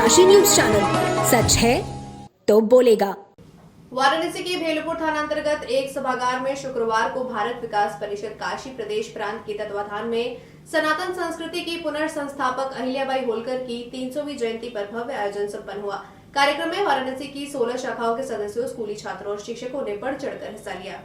Kashi news channel, सच है तो बोलेगा। वाराणसी के भेलपुर थाना अंतर्गत एक सभागार में शुक्रवार को भारत विकास परिषद काशी प्रदेश प्रांत के तत्वाधान में सनातन संस्कृति की पुनर्संस्थापक अहिल्याबाई होलकर की 300वीं जयंती पर भव्य आयोजन संपन्न हुआ। कार्यक्रम में वाराणसी की 16 शाखाओं के सदस्यों, स्कूली छात्रों और शिक्षकों ने बढ़ चढ़कर हिस्सा लिया।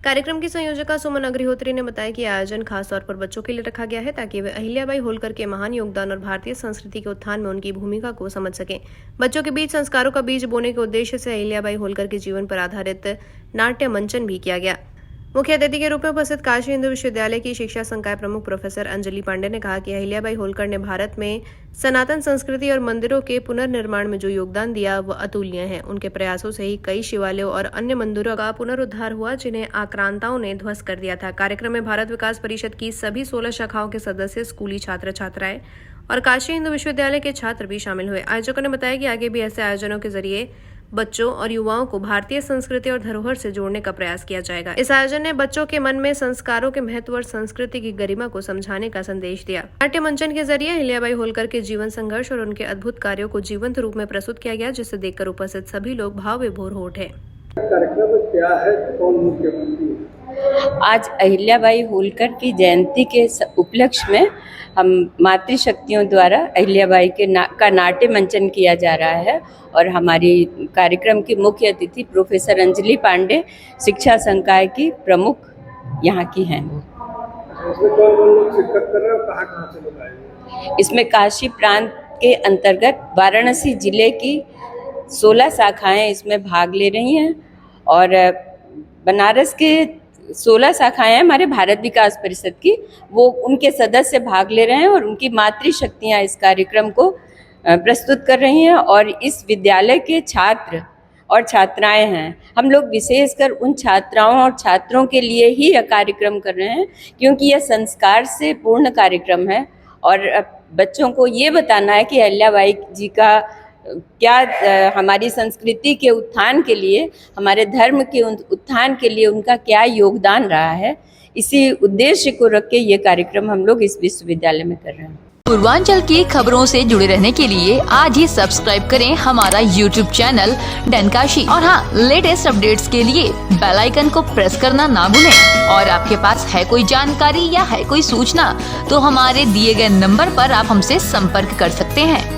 कार्यक्रम की संयोजका सुमन अग्निहोत्री ने बताया कि आयोजन खास तौर पर बच्चों के लिए रखा गया है ताकि वे अहिल्याबाई होलकर के महान योगदान और भारतीय संस्कृति के उत्थान में उनकी भूमिका को समझ सकें। बच्चों के बीच संस्कारों का बीज बोने के उद्देश्य से अहिल्याबाई होलकर के जीवन पर आधारित नाट्य मंचन भी किया गया। मुख्य अतिथि के रूप में उपस्थित काशी हिंदू विश्वविद्यालय की शिक्षा संकाय प्रमुख प्रोफेसर अंजलि पांडे ने कहा कि अहिल्याबाई होलकर ने भारत में सनातन संस्कृति और मंदिरों के पुनर्निर्माण में जो योगदान दिया वह अतुलनीय है। उनके प्रयासों से ही कई शिवालयों और अन्य मंदिरों का पुनरुद्धार हुआ जिन्हें आक्रांताओं ने ध्वस्त कर दिया था। कार्यक्रम में भारत विकास परिषद की सभी 16 शाखाओं के सदस्य, स्कूली छात्र छात्राएं और काशी हिंदू विश्वविद्यालय के छात्र भी शामिल हुए। आयोजकों ने बताया कि आगे भी ऐसे आयोजनों के जरिए बच्चों और युवाओं को भारतीय संस्कृति और धरोहर से जोड़ने का प्रयास किया जाएगा। इस आयोजन ने बच्चों के मन में संस्कारों के महत्व और संस्कृति की गरिमा को समझाने का संदेश दिया। नाट्य मंचन के जरिए अहिल्याबाई होलकर के जीवन संघर्ष और उनके अद्भुत कार्यों को जीवंत रूप में प्रस्तुत किया गया, जिसे देखकर उपस्थित सभी लोग भाव विभोर हो उठे। कार्यक्रम क्या है, कौन मुख्य अतिथि? आज अहिल्याबाई होलकर की जयंती के उपलक्ष्य में हम मातृशक्तियों द्वारा अहिल्याबाई के का नाट्य मंचन किया जा रहा है और हमारी कार्यक्रम की मुख्य अतिथि प्रोफेसर अंजलि पांडे, शिक्षा संकाय की प्रमुख यहाँ की हैं। इसमें कौन लोग शिरकत कर रहे हैं और कहाँ से लोग आए? इसमें काशी प्रांत के अंतर्गत वाराणसी जिले की 16 शाखाएं इसमें भाग ले रही हैं और बनारस के 16 शाखाएं हमारे भारत विकास परिषद की, वो उनके सदस्य भाग ले रहे हैं और उनकी मातृशक्तियां इस कार्यक्रम को प्रस्तुत कर रही हैं और इस विद्यालय के छात्र और छात्राएं हैं। हम लोग विशेषकर उन छात्राओं और छात्रों के लिए ही यह कार्यक्रम कर रहे हैं क्योंकि यह संस्कार से पूर्ण कार्यक्रम है और बच्चों को ये बताना है कि अहिल्याबाई जी का क्या हमारी संस्कृति के उत्थान के लिए, हमारे धर्म के उत्थान के लिए उनका क्या योगदान रहा है। इसी उद्देश्य को रख के ये कार्यक्रम हम लोग इस विश्वविद्यालय में कर रहे हैं। पूर्वांचल की खबरों से जुड़े रहने के लिए आज ही सब्सक्राइब करें हमारा YouTube चैनल डनकाशी और हाँ, लेटेस्ट अपडेट्स के लिए बेल आइकन को प्रेस करना ना भूलें। और आपके पास है कोई जानकारी या है कोई सूचना तो हमारे दिए गए नंबर पर आप हमसे संपर्क कर सकते हैं।